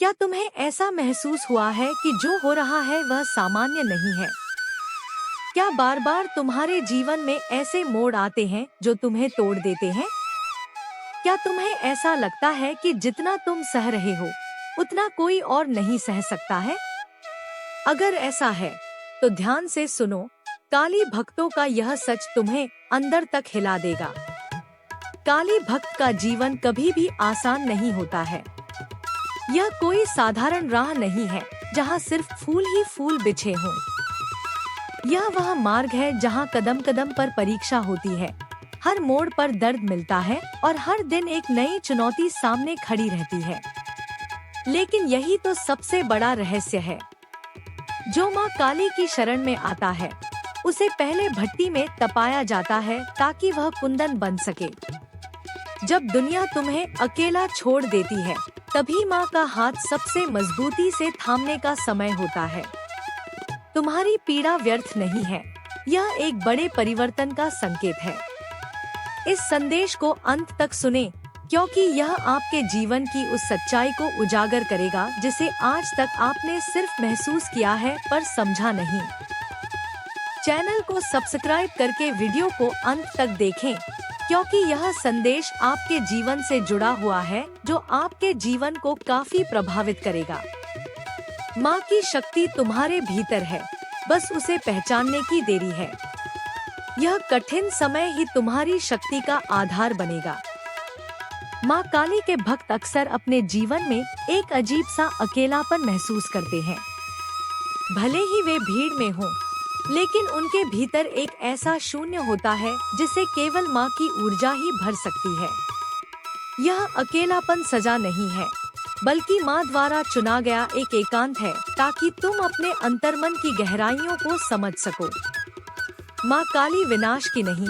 क्या तुम्हें ऐसा महसूस हुआ है कि जो हो रहा है वह सामान्य नहीं है? क्या बार बार तुम्हारे जीवन में ऐसे मोड़ आते हैं जो तुम्हें तोड़ देते हैं? क्या तुम्हें ऐसा लगता है कि जितना तुम सह रहे हो उतना कोई और नहीं सह सकता है? अगर ऐसा है तो ध्यान से सुनो। काली भक्तों का यह सच तुम्हें अंदर तक हिला देगा। काली भक्त का जीवन कभी भी आसान नहीं होता है। यह कोई साधारण राह नहीं है जहाँ सिर्फ फूल ही फूल बिछे हों। यह वह मार्ग है जहाँ कदम कदम पर परीक्षा होती है, हर मोड़ पर दर्द मिलता है और हर दिन एक नई चुनौती सामने खड़ी रहती है। लेकिन यही तो सबसे बड़ा रहस्य है। जो माँ काली की शरण में आता है उसे पहले भट्टी में तपाया जाता है ताकि वह कुंदन बन सके। जब दुनिया तुम्हें अकेला छोड़ देती है तभी माँ का हाथ सबसे मजबूती से थामने का समय होता है। तुम्हारी पीड़ा व्यर्थ नहीं है, यह एक बड़े परिवर्तन का संकेत है। इस संदेश को अंत तक सुने, क्योंकि यह आपके जीवन की उस सच्चाई को उजागर करेगा जिसे आज तक आपने सिर्फ महसूस किया है पर समझा नहीं। चैनल को सब्सक्राइब करके वीडियो को अंत तक देखें, क्योंकि यह संदेश आपके जीवन से जुड़ा हुआ है जो आपके जीवन को काफी प्रभावित करेगा। माँ की शक्ति तुम्हारे भीतर है, बस उसे पहचानने की देरी है। यह कठिन समय ही तुम्हारी शक्ति का आधार बनेगा। माँ काली के भक्त अक्सर अपने जीवन में एक अजीब सा अकेलापन महसूस करते हैं। भले ही वे भीड़ में हों, लेकिन उनके भीतर एक ऐसा शून्य होता है जिसे केवल माँ की ऊर्जा ही भर सकती है। यह अकेलापन सजा नहीं है, बल्कि माँ द्वारा चुना गया एक एकांत है ताकि तुम अपने अंतर्मन की गहराइयों को समझ सको। माँ काली विनाश की नहीं,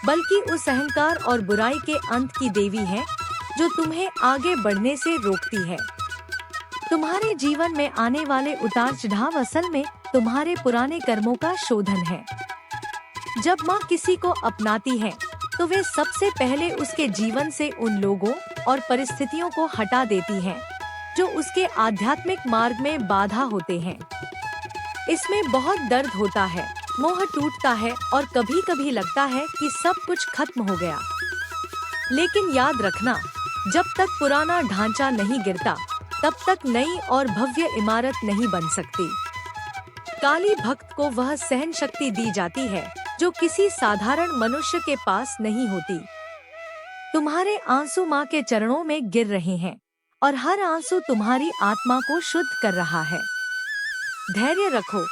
बल्कि उस अहंकार और बुराई के अंत की देवी है जो तुम्हें आगे बढ़ने से रोकती है। तुम्हारे जीवन में आने वाले उतार चढ़ाव असल में तुम्हारे पुराने कर्मों का शोधन है। जब माँ किसी को अपनाती है तो वे सबसे पहले उसके जीवन से उन लोगों और परिस्थितियों को हटा देती हैं जो उसके आध्यात्मिक मार्ग में बाधा होते हैं। इसमें बहुत दर्द होता है, मोह टूटता है और कभी कभी लगता है कि सब कुछ खत्म हो गया। लेकिन याद रखना, जब तक पुराना ढांचा नहीं गिरता तब तक नई और भव्य इमारत नहीं बन सकती। काली भक्त को वह सहन शक्ति दी जाती है जो किसी साधारण मनुष्य के पास नहीं होती। तुम्हारे आंसू माँ के चरणों में गिर रहे हैं और हर आंसू तुम्हारी आत्मा को शुद्ध कर रहा है। धैर्य रखो,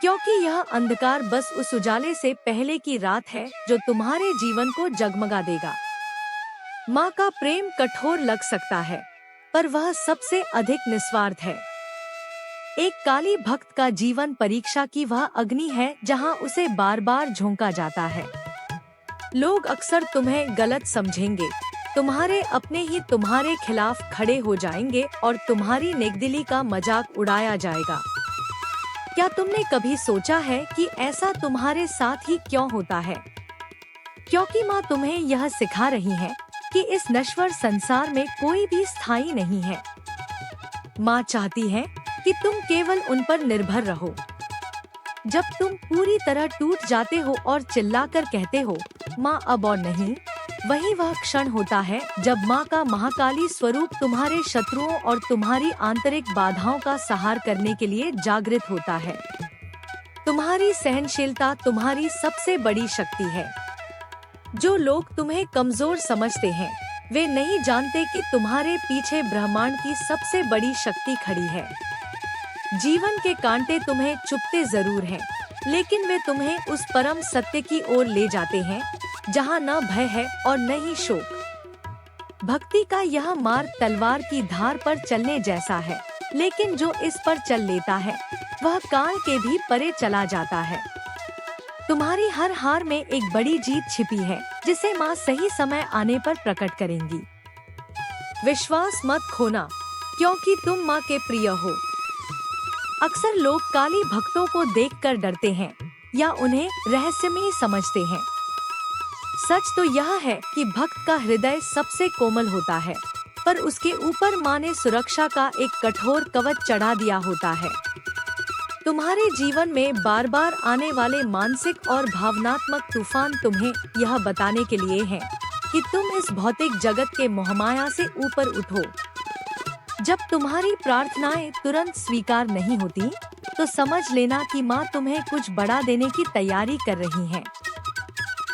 क्योंकि यह अंधकार बस उस उजाले से पहले की रात है जो तुम्हारे जीवन को जगमगा देगा। माँ का प्रेम कठोर लग सकता है, पर वह सबसे अधिक निस्वार्थ है। एक काली भक्त का जीवन परीक्षा की वह अग्नि है जहां उसे बार बार झोंका जाता है। लोग अक्सर तुम्हें गलत समझेंगे, तुम्हारे अपने ही तुम्हारे खिलाफ खड़े हो जाएंगे और तुम्हारी नेकदिली का मजाक उड़ाया जाएगा। क्या तुमने कभी सोचा है कि ऐसा तुम्हारे साथ ही क्यों होता है? क्योंकि माँ तुम्हें यह सिखा रही है कि इस नश्वर संसार में कोई भी स्थायी नहीं है। माँ चाहती है कि तुम केवल उन पर निर्भर रहो। जब तुम पूरी तरह टूट जाते हो और चिल्लाकर कहते हो, माँ अब और नहीं, वही वह क्षण होता है जब माँ का महाकाली स्वरूप तुम्हारे शत्रुओं और तुम्हारी आंतरिक बाधाओं का सहार करने के लिए जागृत होता है। तुम्हारी सहनशीलता तुम्हारी सबसे बड़ी शक्ति है। जो लोग तुम्हें कमजोर समझते हैं, वे नहीं जानते कि तुम्हारे पीछे ब्रह्मांड की सबसे बड़ी शक्ति खड़ी है। जीवन के कांटे तुम्हें चुभते जरूर हैं, लेकिन वे तुम्हें उस परम सत्य की ओर ले जाते हैं जहां न भय है और न ही शोक। भक्ति का यह मार्ग तलवार की धार पर चलने जैसा है, लेकिन जो इस पर चल लेता है वह काल के भी परे चला जाता है। तुम्हारी हर हार में एक बड़ी जीत छिपी है जिसे माँ सही समय आने पर प्रकट करेंगी। विश्वास मत खोना, क्योंकि तुम माँ के प्रिय हो। अक्सर लोग काली भक्तों को देखकर डरते हैं या उन्हें रहस्यमयी समझते हैं। सच तो यह है कि भक्त का हृदय सबसे कोमल होता है। पर उसके ऊपर माँ ने सुरक्षा का एक कठोर कवच चढ़ा दिया होता है। तुम्हारे जीवन में बार बार आने वाले मानसिक और भावनात्मक तूफान तुम्हें यह बताने के लिए हैं कि तुम इस भौतिक जगत के मोहमाया से ऊपर उठो। जब तुम्हारी प्रार्थनाएं तुरंत स्वीकार नहीं होती, तो समझ लेना कि माँ तुम्हें कुछ बड़ा देने की तैयारी कर रही है।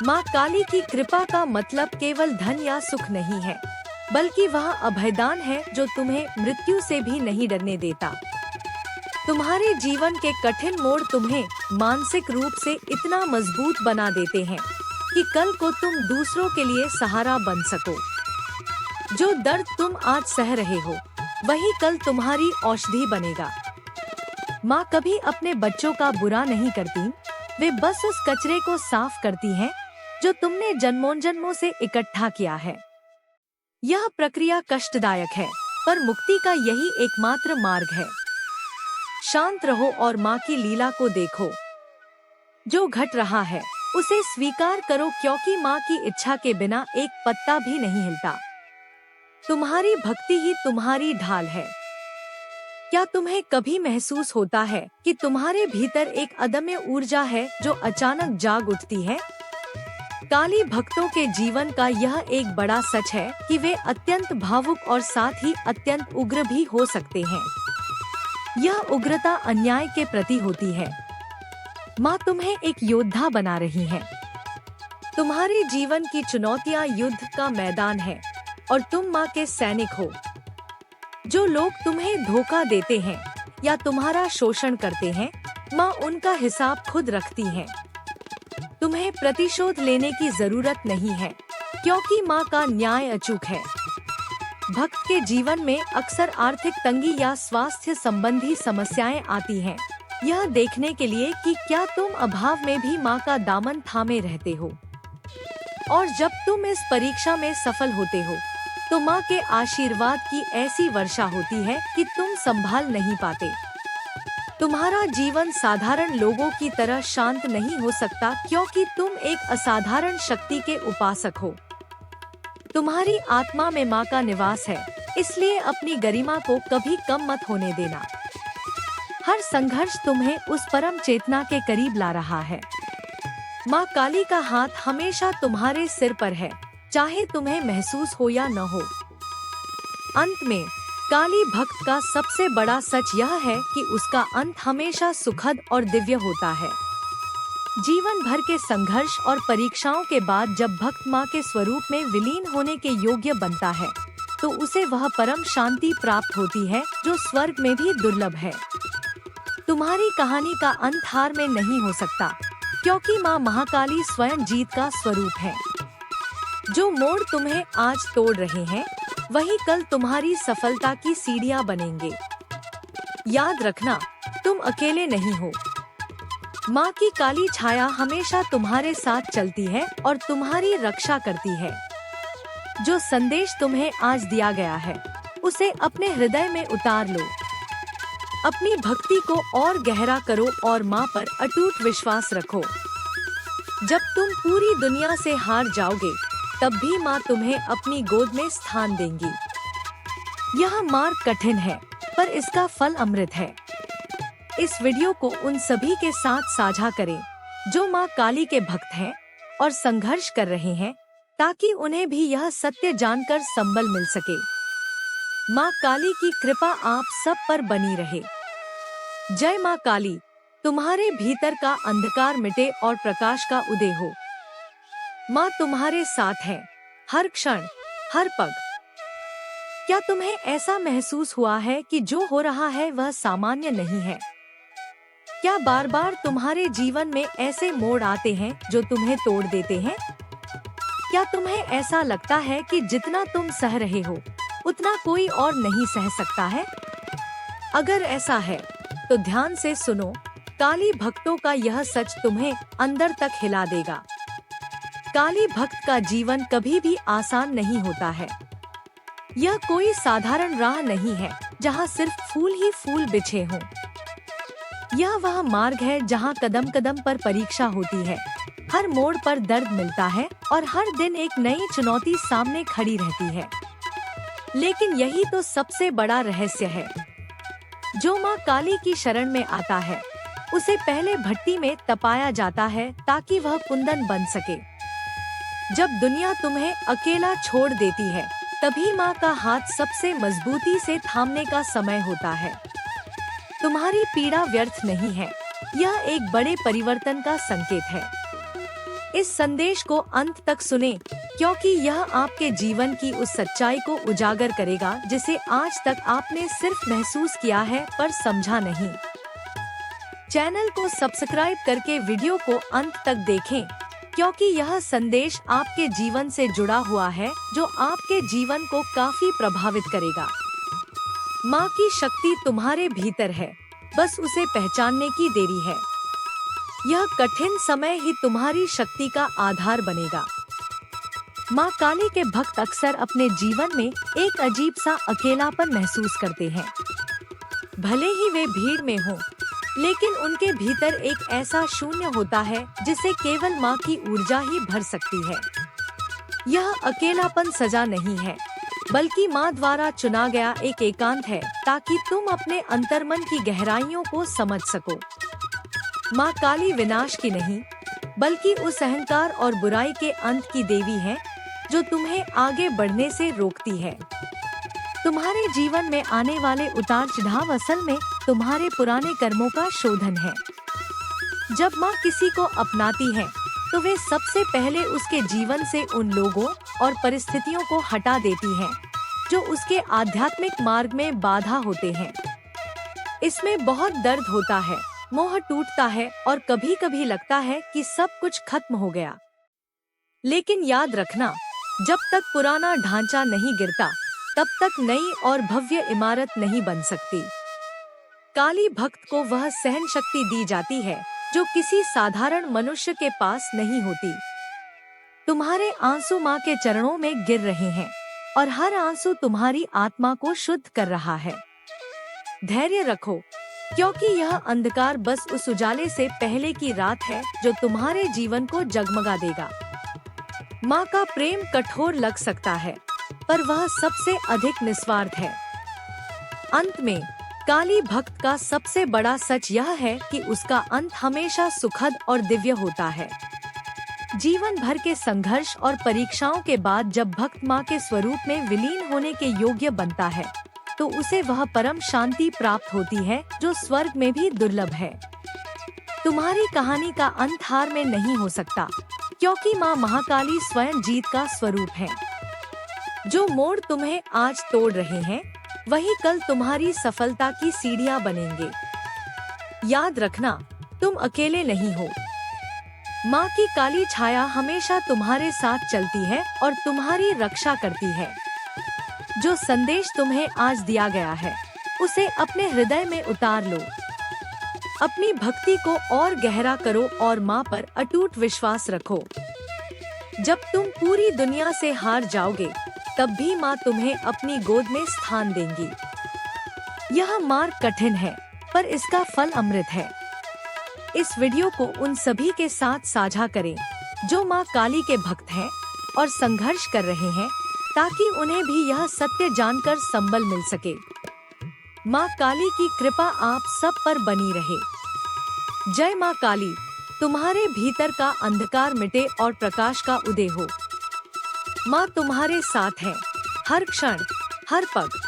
माँ काली की कृपा का मतलब केवल धन या सुख नहीं है, बल्कि वह अभयदान है जो तुम्हें मृत्यु से भी नहीं डरने देता। तुम्हारे जीवन के कठिन मोड़ तुम्हें मानसिक रूप से इतना मजबूत बना देते हैं कि कल को तुम दूसरों के लिए सहारा बन सको। जो दर्द तुम आज सह रहे हो, वही कल तुम्हारी औषधि बनेगा। माँ कभी अपने बच्चों का बुरा नहीं करती, वे बस उस कचरे को साफ करती हैं जो तुमने जन्मों जन्मों से इकट्ठा किया है। यह प्रक्रिया कष्टदायक है, पर मुक्ति का यही एकमात्र मार्ग है। शांत रहो और माँ की लीला को देखो। जो घट रहा है उसे स्वीकार करो, क्योंकि माँ की इच्छा के बिना एक पत्ता भी नहीं हिलता। तुम्हारी भक्ति ही तुम्हारी ढाल है। क्या तुम्हें कभी महसूस होता है कि तुम्हारे भीतर एक अदम्य ऊर्जा है जो अचानक जाग उठती है? काली भक्तों के जीवन का यह एक बड़ा सच है कि वे अत्यंत भावुक और साथ ही अत्यंत उग्र भी हो सकते हैं। यह उग्रता अन्याय के प्रति होती है। माँ तुम्हें एक योद्धा बना रही है। तुम्हारे जीवन की चुनौतियाँ युद्ध का मैदान है और तुम माँ के सैनिक हो। जो लोग तुम्हें धोखा देते हैं या तुम्हारा शोषण करते हैं, माँ उनका हिसाब खुद रखती है। तुम्हें प्रतिशोध लेने की जरूरत नहीं है, क्योंकि माँ का न्याय अचूक है। भक्त के जीवन में अक्सर आर्थिक तंगी या स्वास्थ्य संबंधी समस्याएं आती हैं, यह देखने के लिए कि क्या तुम अभाव में भी माँ का दामन थामे रहते हो। और जब तुम इस परीक्षा में सफल होते हो, तो माँ के आशीर्वाद की ऐसी वर्षा होती है कि तुम संभाल नहीं पाते। तुम्हारा जीवन साधारण लोगों की तरह शांत नहीं हो सकता, क्योंकि तुम एक असाधारण शक्ति के उपासक हो। तुम्हारी आत्मा में माँ का निवास है, इसलिए अपनी गरिमा को कभी कम मत होने देना। हर संघर्ष तुम्हें उस परम चेतना के करीब ला रहा है। माँ काली का हाथ हमेशा तुम्हारे सिर पर है, चाहे तुम्हें महसूस हो या न हो। अंत में काली भक्त का सबसे बड़ा सच यह है कि उसका अंत हमेशा सुखद और दिव्य होता है। जीवन भर के संघर्ष और परीक्षाओं के बाद जब भक्त माँ के स्वरूप में विलीन होने के योग्य बनता है, तो उसे वह परम शांति प्राप्त होती है जो स्वर्ग में भी दुर्लभ है। तुम्हारी कहानी का अंत हार में नहीं हो सकता, क्योंकि माँ महाकाली स्वयं जीत का स्वरूप है। जो मोड़ तुम्हें आज तोड़ रहे हैं, वही कल तुम्हारी सफलता की सीढ़ियाँ बनेंगे। याद रखना, तुम अकेले नहीं हो। माँ की काली छाया हमेशा तुम्हारे साथ चलती है और तुम्हारी रक्षा करती है। जो संदेश तुम्हें आज दिया गया है, उसे अपने हृदय में उतार लो। अपनी भक्ति को और गहरा करो और माँ पर अटूट विश्वास रखो। जब तुम पूरी दुनिया से हार जाओगे, तब भी माँ तुम्हें अपनी गोद में स्थान देंगी। यह मार्ग कठिन है, पर इसका फल अमृत है। इस वीडियो को उन सभी के साथ साझा करें जो माँ काली के भक्त हैं और संघर्ष कर रहे हैं, ताकि उन्हें भी यह सत्य जानकर संबल मिल सके। माँ काली की कृपा आप सब पर बनी रहे। जय माँ काली। तुम्हारे भीतर का अंधकार मिटे और प्रकाश का उदय हो। माँ तुम्हारे साथ है, हर क्षण, हर पग। क्या तुम्हें ऐसा महसूस हुआ है कि जो हो रहा है वह सामान्य नहीं है? क्या बार बार तुम्हारे जीवन में ऐसे मोड़ आते हैं जो तुम्हें तोड़ देते हैं? क्या तुम्हें ऐसा लगता है कि जितना तुम सह रहे हो, उतना कोई और नहीं सह सकता है? अगर ऐसा है, तो ध्यान से सुनो, काली भक्तों का यह सच तुम्हें अंदर तक हिला देगा। काली भक्त का जीवन कभी भी आसान नहीं होता है। यह कोई साधारण राह नहीं है जहाँ सिर्फ फूल ही फूल बिछे हों। यह वह मार्ग है जहाँ कदम कदम पर परीक्षा होती है, हर मोड़ पर दर्द मिलता है और हर दिन एक नई चुनौती सामने खड़ी रहती है। लेकिन यही तो सबसे बड़ा रहस्य है। जो माँ काली की शरण में आता है उसे पहले भट्टी में तपाया जाता है ताकि वह कुंदन बन सके। जब दुनिया तुम्हें अकेला छोड़ देती है तभी माँ का हाथ सबसे मजबूती से थामने का समय होता है। तुम्हारी पीड़ा व्यर्थ नहीं है, यह एक बड़े परिवर्तन का संकेत है। इस संदेश को अंत तक सुने, क्योंकि यह आपके जीवन की उस सच्चाई को उजागर करेगा जिसे आज तक आपने सिर्फ महसूस किया है पर समझा नहीं। चैनल को सब्सक्राइब करके वीडियो को अंत तक देखें, क्योंकि यह संदेश आपके जीवन से जुड़ा हुआ है जो आपके जीवन को काफी प्रभावित करेगा। माँ की शक्ति तुम्हारे भीतर है, बस उसे पहचानने की देरी है। यह कठिन समय ही तुम्हारी शक्ति का आधार बनेगा। माँ काली के भक्त अक्सर अपने जीवन में एक अजीब सा अकेलापन महसूस करते हैं। भले ही वे भीड़ में हों, लेकिन उनके भीतर एक ऐसा शून्य होता है जिसे केवल माँ की ऊर्जा ही भर सकती है। यह अकेलापन सजा नहीं है, बल्कि माँ द्वारा चुना गया एक एकांत है ताकि तुम अपने अंतर्मन की गहराइयों को समझ सको। माँ काली विनाश की नहीं, बल्कि उस अहंकार और बुराई के अंत की देवी है जो तुम्हें आगे बढ़ने से रोकती है। तुम्हारे जीवन में आने वाले उतार चढ़ाव असल में तुम्हारे पुराने कर्मों का शोधन है। जब माँ किसी को अपनाती है तो वे सबसे पहले उसके जीवन से उन लोगों और परिस्थितियों को हटा देती है जो उसके आध्यात्मिक मार्ग में बाधा होते हैं। इसमें बहुत दर्द होता है, मोह टूटता है और कभी कभी लगता है कि सब कुछ खत्म हो गया। लेकिन याद रखना, जब तक पुराना ढांचा नहीं गिरता तब तक नई और भव्य इमारत नहीं बन सकती। काली भक्त को वह सहन शक्ति दी जाती है जो किसी साधारण मनुष्य के पास नहीं होती। तुम्हारे आंसू माँ के चरणों में गिर रहे हैं और हर आंसू तुम्हारी आत्मा को शुद्ध कर रहा है। धैर्य रखो, क्योंकि यह अंधकार बस उस उजाले से पहले की रात है जो तुम्हारे जीवन को जगमगा देगा। माँ का प्रेम कठोर लग सकता है, पर वह सबसे अधिक निस्वार्थ है। अंत में काली भक्त का सबसे बड़ा सच यह है कि उसका अंत हमेशा सुखद और दिव्य होता है। जीवन भर के संघर्ष और परीक्षाओं के बाद जब भक्त माँ के स्वरूप में विलीन होने के योग्य बनता है तो उसे वह परम शांति प्राप्त होती है जो स्वर्ग में भी दुर्लभ है। तुम्हारी कहानी का अंत हार में नहीं हो सकता, क्योंकि माँ महाकाली स्वयं जीत का स्वरूप है। जो मोड़ तुम्हें आज तोड़ रहे हैं वही कल तुम्हारी सफलता की सीढ़ियां बनेंगे। याद रखना, तुम अकेले नहीं हो। माँ की काली छाया हमेशा तुम्हारे साथ चलती है और तुम्हारी रक्षा करती है। जो संदेश तुम्हें आज दिया गया है उसे अपने हृदय में उतार लो। अपनी भक्ति को और गहरा करो और माँ पर अटूट विश्वास रखो। जब तुम पूरी दुनिया से हार जाओगे तब भी माँ तुम्हें अपनी गोद में स्थान देंगी। यह मार्ग कठिन है, पर इसका फल अमृत है। इस वीडियो को उन सभी के साथ साझा करें जो माँ काली के भक्त हैं और संघर्ष कर रहे हैं, ताकि उन्हें भी यह सत्य जानकर संबल मिल सके। माँ काली की कृपा आप सब पर बनी रहे। जय माँ काली। तुम्हारे भीतर का अंधकार मिटे और प्रकाश का उदय हो। माँ तुम्हारे साथ है, हर क्षण, हर पग।